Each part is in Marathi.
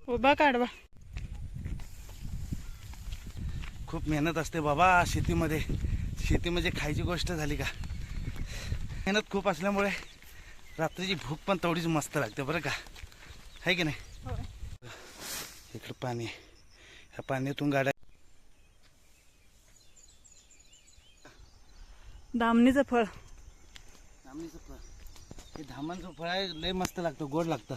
उभा काढवा. खूप मेहनत असते बाबा शेतीमध्ये. शेती म्हणजे खायची गोष्ट झाली का. मेहनत खूप असल्यामुळे रात्रीची भूक पण तेवढीच मस्त लागते बरं का, आहे की नाही. इकडं पाणी, ह्या पाण्यातून गाड्या. दामणीचं फळ. धामणीचं फळ, हे धामांचं फळ आहे. लय मस्त लागतं, गोड लागतं.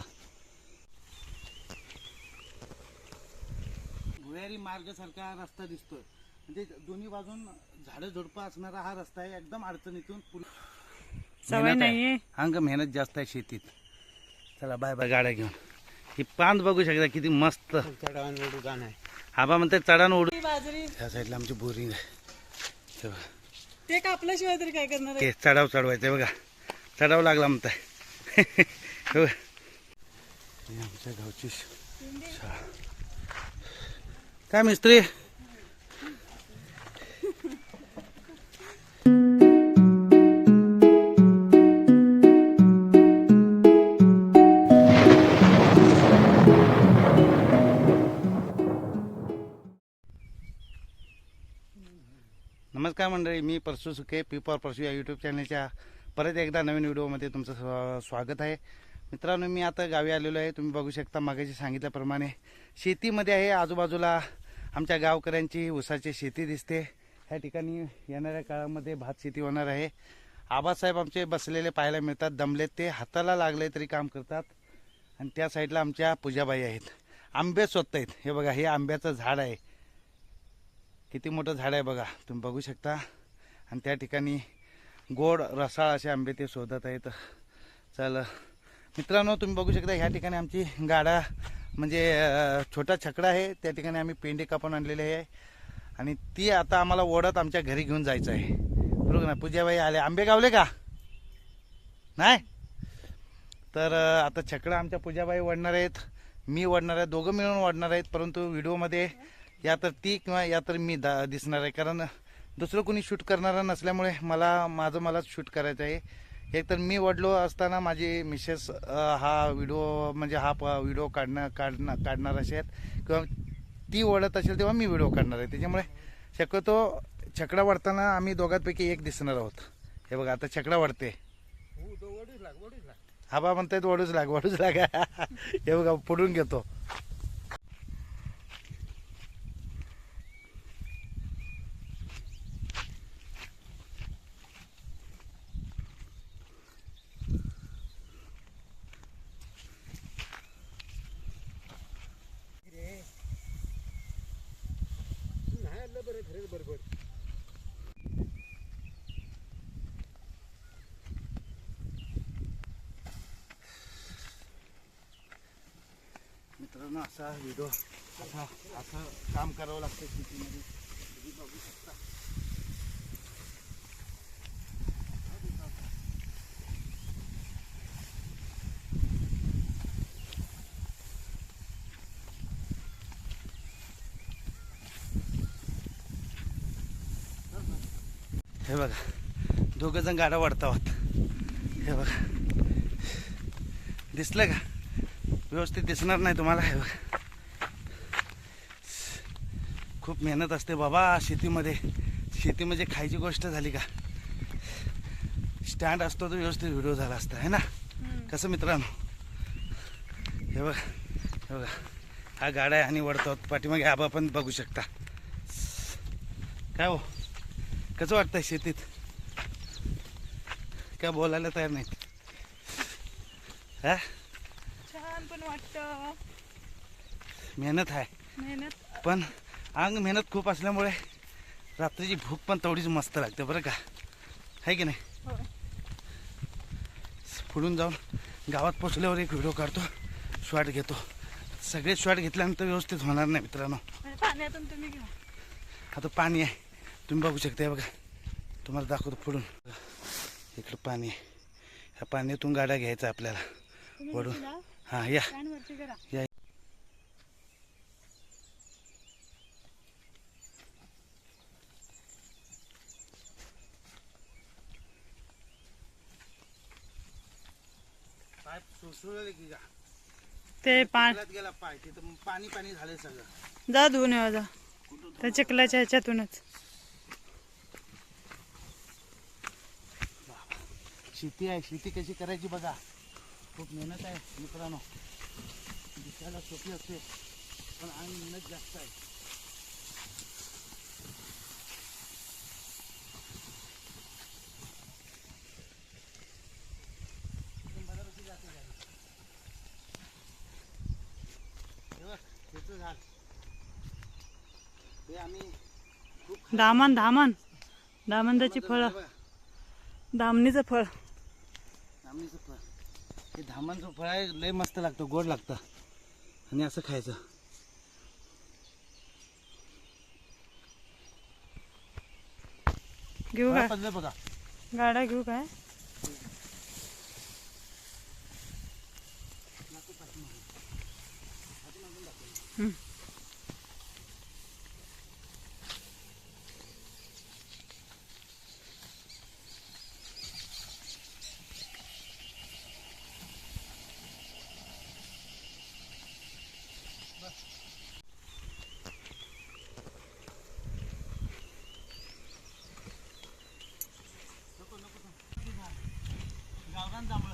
भुयारी मार्ग सारखा रस्ता दिसतोय. म्हणजे दोन्ही बाजून झाडं झुडपं असणारा हा रस्ता आहे. एकदम अडचणीतून सवय नाहीये. अंग मेहनत जास्त आहे शेतीत. चला बाय बाय. गाड्या घेऊन ही पान बघू शकता किती मस्त. चढावून उडू जाण आहे. आबा म्हणते चढान उडू. बाजरी ह्या साईडला आमची बोरिंग आहे. ते कापल्याशिवाय तरी काय करणार आहे. ते चढाव चढवायचं बघा. चढाव लागला म्हणताय. आमच्या गावची शाळा. काय मिस्त्री. नमस्कार मंडळी, मी परशू सुके, पी फॉर परशू या यूट्यूब चॅनलच्या परत एकदा नवीन व्हिडिओमध्ये तुमचं स्वागत आहे. मित्रांनो, मी आता गावी आलेलो आहे. तुम्ही बघू शकता मागाशी सांगितल्याप्रमाणे शेतीमध्ये आहे. आजूबाजूला आमच्या गावकऱ्यांची ऊसाची शेती दिसते. ह्या ठिकाणी येणाऱ्या काळामध्ये भात शेती होणार आहे. आबासाहेब आमचे बसलेले पाहायला मिळतात. दमलेत ते, हाताला लागले तरी काम करतात. आणि त्या साईडला आमच्या पूजाबाई आहेत. आंबे शोधत आहेत. हे बघा, हे आंब्याचं झाड आहे. किती मोठं झाड आहे बघा, तुम्ही बघू शकता. आणि त्या ठिकाणी गोड रसाळ असे आंबे ते शोधत आहेत. चल मित्रांनो, तुम्ही बघू शकता ह्या ठिकाणी आमची गाडा म्हणजे छोटा छकडा आहे. त्या ठिकाणी आम्ही पेंडे कापून आणलेले आहे. आणि ती आता आम्हाला ओढत आमच्या घरी घेऊन जायचं आहे. बरोबर ना. पूजाबाई आले. आंबे गावले का नाही. तर आता छकडा आमच्या पूजाबाई ओढणार आहेत, मी ओढणार आहे. दोघं मिळून ओढणार आहेत. परंतु व्हिडिओमध्ये या तर ती किंवा या तर मी दिसणार आहे. कारण दुसरं कोणी शूट करणारा नसल्यामुळे मलाच शूट करायचं आहे. एक तर मी ओढलो असताना माझी मिसेस हा व्हिडिओ म्हणजे हा व्हिडिओ काढणार असेल किंवा ती ओढत असेल तेव्हा मी व्हिडिओ काढणार आहे. त्याच्यामुळे शक्यतो छकडा वाढताना आम्ही दोघांपैकी एक दिसणार आहोत. हे बघा, आता छकडा वाढते. हा बा म्हणतायत वडूच लाग. हे बघा, पडून घेतो. मित्रांनो, असा व्हिडिओ असं काम करावं लागतं शेतीमध्ये. तुम्ही बघू शकता. हे बघा, दोघं जण गाडा वाढत आहोत. हे बघा, दिसलं का. व्यवस्थित दिसणार नाही तुम्हाला. हे बघा, खूप मेहनत असते बाबा शेतीमध्ये. शेती म्हणजे खायची गोष्ट झाली का. स्टँड असतो तर व्यवस्थित व्हिडिओ झाला असता, आहे ना. कसं मित्रांनो. हे बघा, हा गाडा आहे आणि वळतो. पाठीमागे आबा पण बघू शकता. काय हो, कसं वाटतंय शेतीत. काय बोलायला तयार नाही. हा, छान पण वाटतं. मेहनत आहे. मेहनत पण अंग मेहनत खूप असल्यामुळे रात्रीची भूक पण तेवढीच मस्त लागते बरं का, आहे की नाही. पुढून जाऊन गावात पोचल्यावर एक व्हिडिओ काढतो, शॉट घेतो. सगळे शॉट घेतल्यानंतर व्यवस्थित होणार नाही मित्रांनो. पाण्यातून तुम्ही घ्या. आता पाणी आहे, तुम्ही बघू शकता. हे बघा, तुम्हाला दाखवतो पुढून. इकडं पाणी आहे. ह्या पाण्यातून गाड्या घ्यायचा आपल्याला वडून. हां, या या. पाईप सुसुळले की का. ते चिखलात गेला पाय तिथं पाणी पाणी झालंय सगळं. जा धुवून येवा जा त्या चिखलाच्या ह्याच्यातूनच. शेती आहे, शेती कशी करायची बघा. खूप मेहनत आहे मित्रांनो. दिसायला सोपी असते पण आणि मेहनत जास्त आहे. बऱ्यापैकी जाते गाडी. हे बघ, त्याचं झाड हे आम्ही खूप धामण धामण धामणदाची फळं, बघा, धामणीचं फळ. धामणीचं फळ. हे धामणचं फळ आहे, लय मस्त लागतं, गोड लागतं आणि असं खायचं. घेऊ काय पडलं बघा. गाड्या घेऊ काय? हम्म. गावरान जांभळं.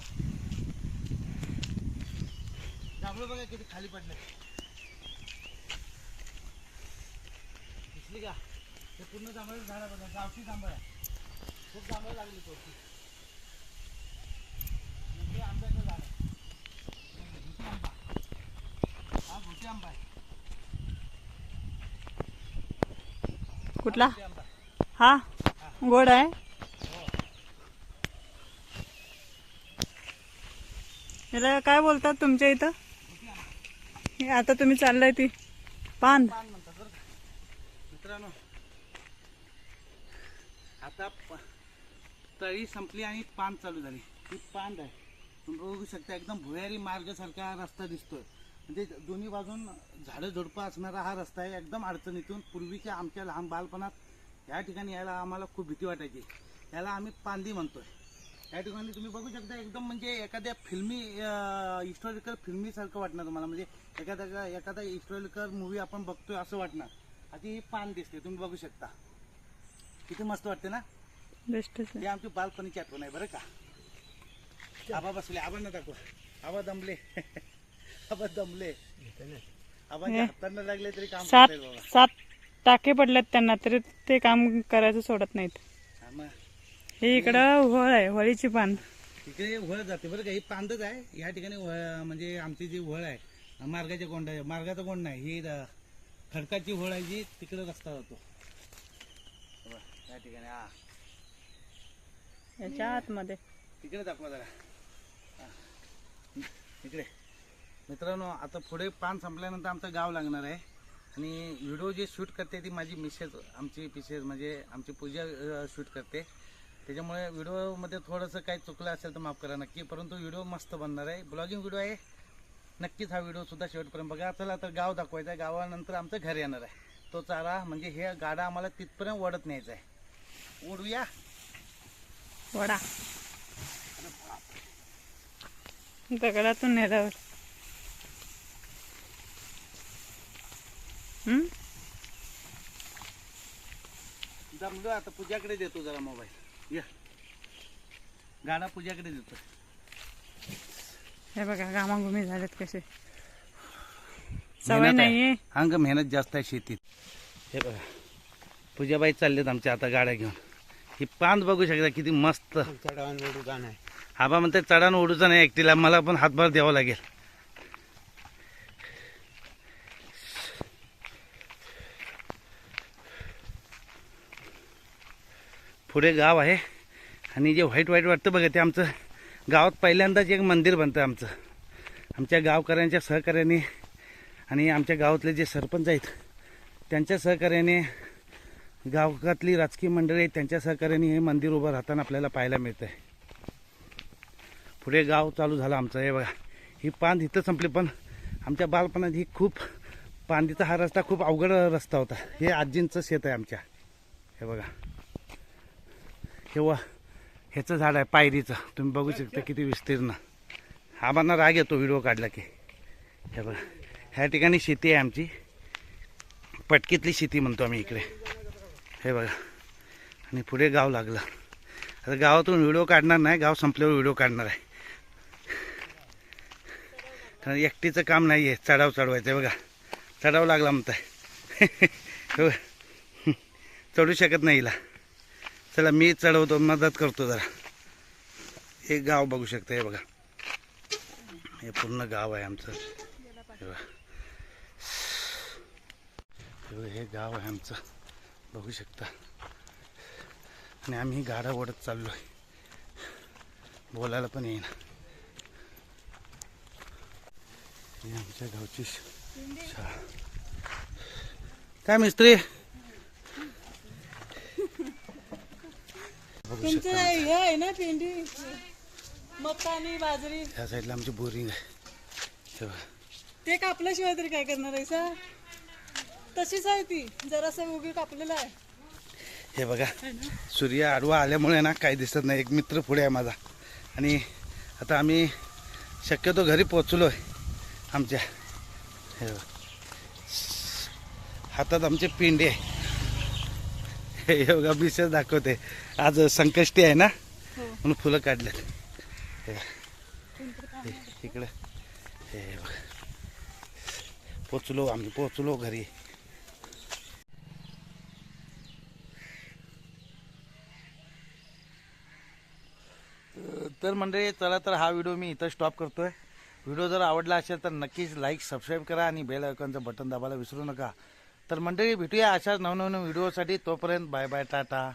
जांभळं बघा किती खाली पडले. दिसली का? ते पूर्ण जांभळं झाड बघा, गावठी जांभळ आहे. खूप जांभळं लागली तोडती. म्हणजे आंब्याचं झाड आहे. घुटी आंबा. हा घुटी आंबा आहे. कुठला घुटी आंबा. हा गोड आहे. याला काय बोलतात तुमच्या इथं? हे आता तुम्ही चाललाय ती पान. पान म्हणतात बरं का. मित्रांनो आता तळी संपली आणि पान चालू झाली. ही पान आहे, तुम्ही बघू शकता. एकदम भुयारी मार्गासारखा रस्ता दिसतोय. म्हणजे दोन्ही बाजून झाडं झुडपं असणारा हा रस्ता आहे. एकदम अडचणीतून पूर्वीच्या आमच्या लहान बालपणात या ठिकाणी यायला आम्हाला खूप भीती वाटायची. याला आम्ही पांदी म्हणतोय. या ठिकाणी तुम्ही बघू शकता एकदम म्हणजे एखाद्या फिल्मी हिस्टॉरिकल फिल्मीसारखं वाटणार तुम्हाला. म्हणजे एखादा हिस्टॉरिकल मूवी आपण बघतोय असं वाटणार. अशी ही पान दिसते, तुम्ही बघू शकता. किती मस्त वाटते ना. बेस्टच हे आमची बालपणीची आठवण आहे बरं का. आबा बसले, आबा ना दाखवा. आबा दमले. आबा दमले. आबाच्या हातांना लागले तरी काम सात करतायत बाबा. 7 टाके पडलेत त्यांना तरी ते काम करायचं सोडत नाहीत. हा मग. हे इकडं व्हळ आहे, व्हळीची पान. इकडे वळ जाते बरं का. ही पांदच आहे या ठिकाणी. म्हणजे आमची जी वळ आहे मार्गाच्या कोंड आहे. मार्गाचा कोंड नाही, ही खडकाची वळ आहे जी तिकडे रस्ता जातो या ठिकाणी. हा याच्या आतमध्ये तिकडे दाखवा जरा. हा. इकडे मित्रांनो आता पुढे पान संपल्यानंतर आमचं गाव लागणार आहे. आणि व्हिडिओ जे शूट करते ती माझी मिसेस, आमची मिसेस म्हणजे आमची पूजा शूट करते. त्याच्यामुळे व्हिडिओमध्ये थोडंसं काही चुकलं असेल तर माफ करा नक्की. परंतु व्हिडिओ मस्त बनणार आहे, ब्लॉगिंग व्हिडिओ आहे. नक्कीच हा व्हिडिओ सुद्धा शेवटपर्यंत बघा. चला तर गाव दाखवायचं आहे. गावानंतर आमचं घर येणार आहे. तो चारा म्हणजे हे गाडा आम्हाला तिथपर्यंत ओढत न्यायचा आहे. ओढूया वडा दगडातून नेल्यावर. जमलो. आता पूजाकडे देतो जरा मोबाईल. या गाडा पूजाकडे देतो. हे बघा घामाघुमी झालेत कसे. मेहनत सवय आहे. नाहीये. अंग मेहनत जास्त आहे शेतीत. हे बघा पूजाबाई चाललेत आमच्या आता गाड्या घेऊन. ही पान बघू शकता किती मस्त. चढावून उडूचा नाही. आबा म्हणते चढान ओढूचा नाही एकटीला, मला पण हातभार द्यावा लागेल. पुढे गाव आहे आणि जे व्हाईट व्हाईट वाटतं बघा ते आमचं गावात पहिल्यांदाच एक मंदिर बनतं आमचं. आमच्या गावकऱ्यांच्या सहकार्याने आणि आमच्या गावातले जे सरपंच आहेत त्यांच्या सहकार्याने, गावातली राजकीय मंडळी आहेत त्यांच्या सहकार्याने हे मंदिर उभं राहताना आपल्याला पाहायला मिळतं आहे. पुढे गाव चालू झालं आमचं. हे बघा ही पान इथं संपली, पण आमच्या बालपणात ही खूप पांदीचा हा रस्ता खूप अवघड रस्ता होता. हे आजींचं शेत आहे आमच्या. हे बघा ह्याचं झाड आहे पायरीचं, तुम्ही बघू शकता किती विस्तीर्ण. आम्हाला राग येतो व्हिडिओ काढला की. हे बघा ह्या ठिकाणी शेती आहे आमची, पटकीतली शेती म्हणतो आम्ही इकडे. हे बघा आणि पुढे गाव लागलं. आता गावातून व्हिडिओ काढणार नाही, गाव संपल्यावर व्हिडिओ काढणार आहे. कारण एकटीचं काम नाही आहे, चढाव चढवायचं आहे. बघा चढाव लागला म्हणताय. चढू शकत नाही हिला. चला मी चढवतो, मदत करतो जरा. हे गाव बघू शकता. हे बघा हे पूर्ण गाव आहे आमचं. हे बघा हे गाव आहे आमचं, बघू शकता. आणि आम्ही गाडा ओढत चाललो आहे, बोलायला पण येईना. ही आमच्या गावची शाळा. काय मिस्त्री बघू शकता. हे आहे ना भेंडी, मका आणि बाजरी. ह्या साईडला आमची बोरिंग आहे. हे बघा ते कापल्याशिवाय तरी काय करणार आहे सा? तशीच आहे ती, जरासं उगी कापलेलं आहे. हे बघा सूर्य आडवा आल्यामुळे ना काही दिसत नाही. एक मित्र पुढे आहे माझा. आणि आता आम्ही शक्यतो घरी पोचलो आहे आमच्या. हे बघा हातात आमचे पिंडे आहे. हे बघा बिसेस दाखवते. आज संकष्टी आहे ना, म्हणून फुलं काढलेत. इकडे हे बघा पोचलो घरी. तर मंडळी चला, तर हा व्हिडिओ मी इथं स्टॉप करतोय. व्हिडिओ जर आवडला असेल तर नक्कीच लाईक सबस्क्राईब करा आणि बेल आयकॉनचं बटन दाबायला विसरू नका. तर मंडळी भेटूया अशाच नवनवीन व्हिडिओसाठी. तोपर्यंत बाय बाय, टाटा.